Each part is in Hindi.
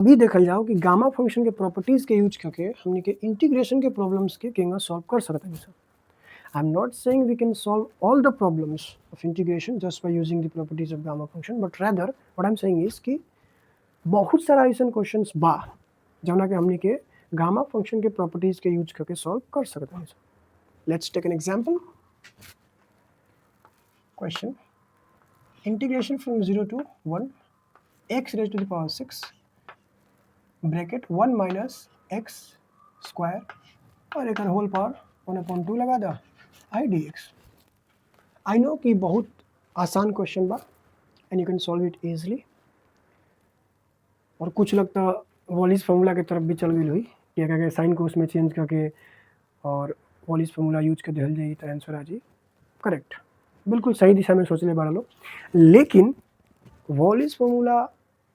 अभी देखल जाओ कि गामा फंक्शन के प्रॉपर्टीज के यूज करके हमने के इंटीग्रेशन के प्रॉब्लम्स के केंगा सॉल्व कर सकते हैं sir. I am not saying we can solve all the problems of integration just by using the properties of gamma function, but rather what I am saying is कि बहुत सारा ऐसा क्वेश्चंस बा जौना के हमने के गामा फंक्शन के प्रॉपर्टीज के यूज करके सॉल्व कर सकते हैं sir. Let's take an example question integration from 0 to 1 x raised to the power 6 bracket 1 minus x square और एक होल पावर 1/2 लगा दा आई डी एक्स। आई नो कि बहुत आसान क्वेश्चन बा and you can solve it easily. और कुछ लोग तो वॉलिस फार्मूला के तरफ भी चल गई हुई कि अगर साइन को उसमें चेंज करके और वॉलिस फार्मूला यूज कर दिल जाई तो आंसर आ जाए करेक्ट। बिल्कुल सही दिशा में सोचले बड़ा लोग, लेकिन वॉलिस फार्मूला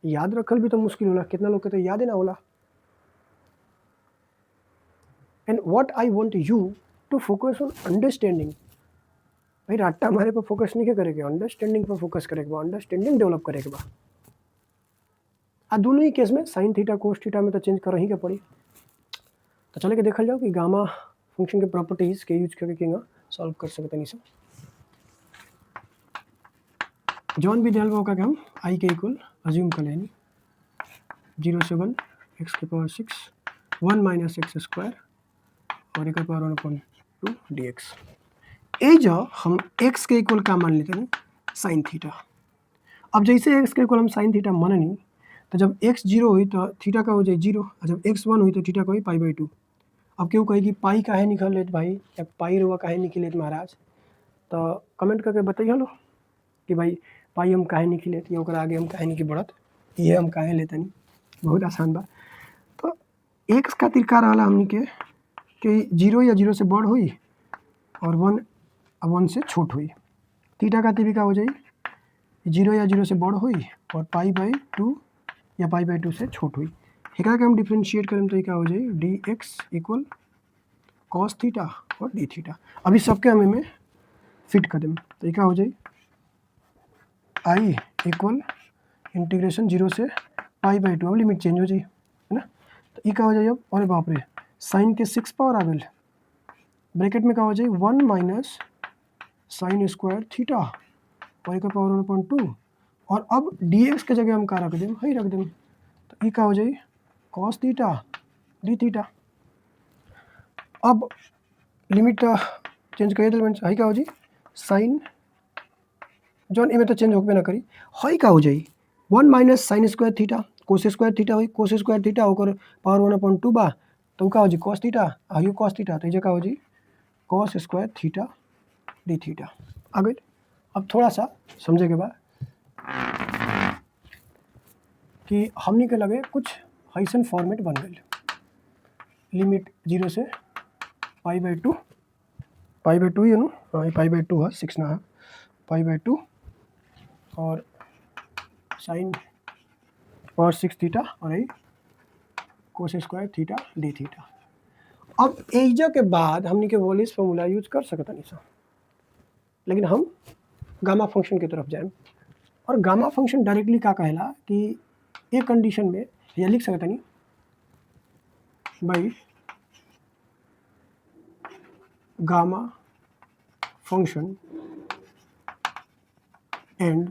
याद रखल भी तो मुश्किल होला, कितना लोग के तो याद ही ना होला। And what I want you to focus on understanding. भाई रट्टा हमारे पर फोकस नहीं करेगा, अंडरस्टैंडिंग पर फोकस करेगा, अंडरस्टैंडिंग डेवलप करेगा। आ दोनों ही केस में साइन थीटा कोस थीटा में तो चेंज कर ही के पड़ी। तो चले के देखल जाओ कि गामा फंक्शन के प्रॉपर्टीज के यूज करके केंगा सॉल्व कर सकते हैं सब। जौन भी दिया होगा कि हम आई के इक्वल अज्यूम कर लेनी 0 से 1 एक्स के पावर 6 1 माइनस एक्स स्क्वायर और एक पावर 1/2 डी एक्स। ए जो हम एक्स के इक्वल का मान लेते हैं साइन थीटा। अब जैसे एक्स के इक्वल हम साइन थीटा माननी तो जब एक्स 0 हुई तो थीटा का हो जाए 0, और जब एक्स 1 हुई तो थीटा का हुई π/2। अब क्यों कहेगी पाई काहे निकल लेते भाई, या पाई रुआ काहे निकले महाराज, तो कमेंट करके बताइए लो कि भाई पाई हम काहे नहीं लेते या ओकरा आगे हम काहे नहीं बढ़त, ये हम काहे लेते नहीं। बहुत आसान बा। तो एक्स खातिर का रहा हमनी के कि 0 या 0 से बड़ हुई और 1 से छोट हुई। थीटा खातिर भी का हो जाए 0 या 0 से बड़ हुई और π/2 या π/2 से छोट हुई। एकरा के हम डिफ्रेंशिएट करें तो क्या हो जाए D x equal cos theta और डी थीटा। अभी सबके हम में फिट कर दें तो क्या हो जाए आई इक्वल इंटीग्रेशन 0 से π/2। अब लिमिट चेंज हो जाए है ना, तो ये क्या हो जाए अब, अरे बाप रे साइन के 6 पावर आ गई, ब्रैकेट में क्या हो जाए 1 माइनस साइन स्क्वायर थीटा और एक पावर 1/2 और अब डी एक्स के जगह हम क्या रख दें, वही रख दें तो ये क्या हो जाए कॉस थीटा डी थीटा। अब लिमिट चेंज करिए तो है क्या हो जाए साइन जौन इमें तो चेंज होबे ना करी, है क्या हो जाए 1 minus sine square theta cos square theta हुई, कोस स्क्वायर थीटा होकर पावर 1/2 बा तो क्या हो जाए कॉस थीटा आयु कॉस थीटा, तो ये क्या हो जाए cos square theta D theta आ गई। अब थोड़ा सा समझे के बाद कि हमनी के लगे कुछ ऐसा फॉर्मेट बन गई, लिमिट 0 से π/2 ही है ना, हाँ π/2 है 6 ना है π/2 और साइन पावर 6 थीटा और यही कोस स्क्वायर थीटा डी थीटा। अब एजा के बाद हमनी के वॉलिस फार्मूला यूज कर सकता नहीं सर, लेकिन हम गामा फंक्शन की तरफ जाएं और गामा फंक्शन डायरेक्टली का कहला कि एक कंडीशन में यह लिख सकता नहीं भाई gamma function and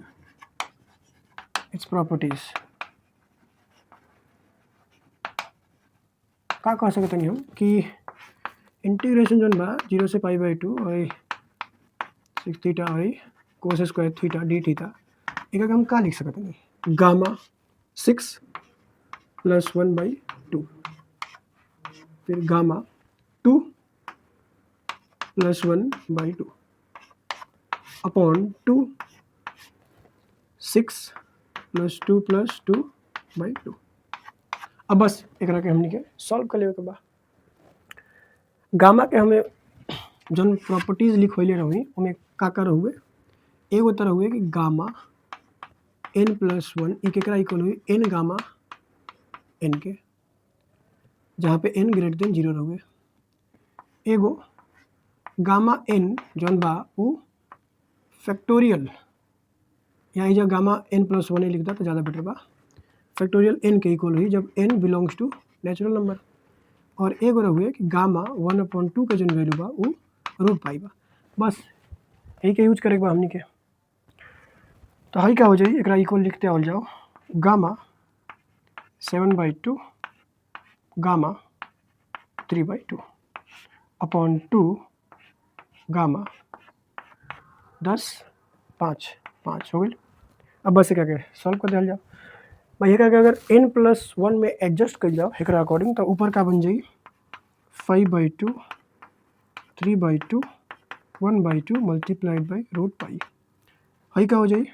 its properties का कह सकते नहीं हम कि इंटीग्रेशन जो बा 0 से π/2 और 6 थीटा और कोस स्क्वायर थीटा डी थीटा एक हम का लिख सकते नहीं गामा 6 + 1/2 फिर गामा 2 + 1/2 अपॉन 2 6 + 2 + 2/2। अब बस एक के हमने के सॉल्व कर ले के बाद गामा के हमें जौन प्रॉपर्टीज लिखोले रही उमें का हुए एगो तरह हुए कि गामा n+1 एक इक्वल हुई n गामा n के, जहाँ पे n ग्रेटर देन 0 रहुए। एगो गामा n जौन बा उ फैक्टोरियल, यहाँ जब गामा n+1 लिख दा तो ज़्यादा बेटर बा फैक्टोरियल n के इक्वल हुई जब n belongs to natural number. और एगो रहुए कि गामा 1/2 के जन वैल्यू बा उ रूट पाई बा। बस यही के यूज करे बा हमनी के। तो हई क्या हो जाई, एकरा इक्वल लिखते आवल जाओ, गामा 7/2 गामा 3/2 अपॉन 2 गामा 10 5 5 हो गई। अब बस क्या के सॉल्व कर दिया जाओ भाई। एक अगर n+1 में एडजस्ट कर जाओ एक अकॉर्डिंग, तो ऊपर का बन जाई 5/2 3/2 1/2 मल्टीप्लाइड बाई रूट पाई। हई क्या हो जाई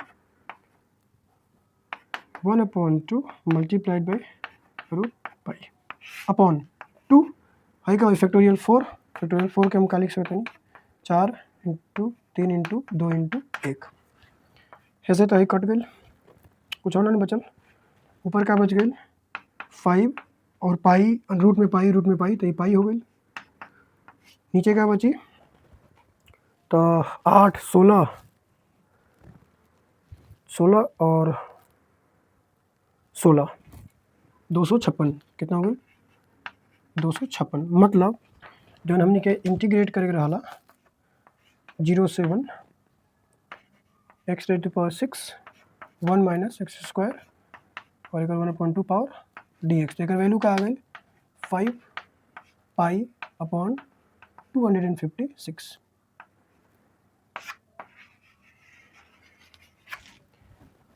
1/2 multiplied by root pi upon 2। हई का फैक्टोरियल 4, फैक्टोरियल 4 के हम का लिख सकते हैं 4 × 3 × 2 × 1। ऐसे तो हई कट गई, कुछ और नहीं बचल। ऊपर का बच गई 5 और पाई, रूट में पाई तो ये पाई हो गई। नीचे क्या बची तो 8 16 16 और 16 256 कितना हो गई 256। मतलब जो हमने के इंटीग्रेट करके रहा 0 से 1 x⁻6 1 - x² और एक 1/2 पावर dx। तो एक वैल्यू का आ गई 5 पाई अपॉन 256।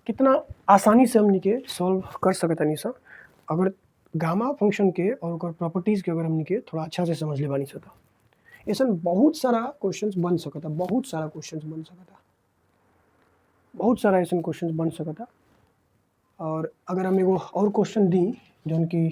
कितना आसानी से हमनी के सॉल्व कर सकता नहीं सर, अगर गामा फंक्शन के और प्रॉपर्टीज के अगर हमनी के थोड़ा अच्छा से समझ ले बानी सकता। ऐसा बहुत सारा क्वेश्चंस बन सकता, बहुत सारा क्वेश्चंस बन सकता, बहुत सारा ऐसा क्वेश्चंस बन सकता। और अगर हम एगो और क्वेश्चन दी जौन की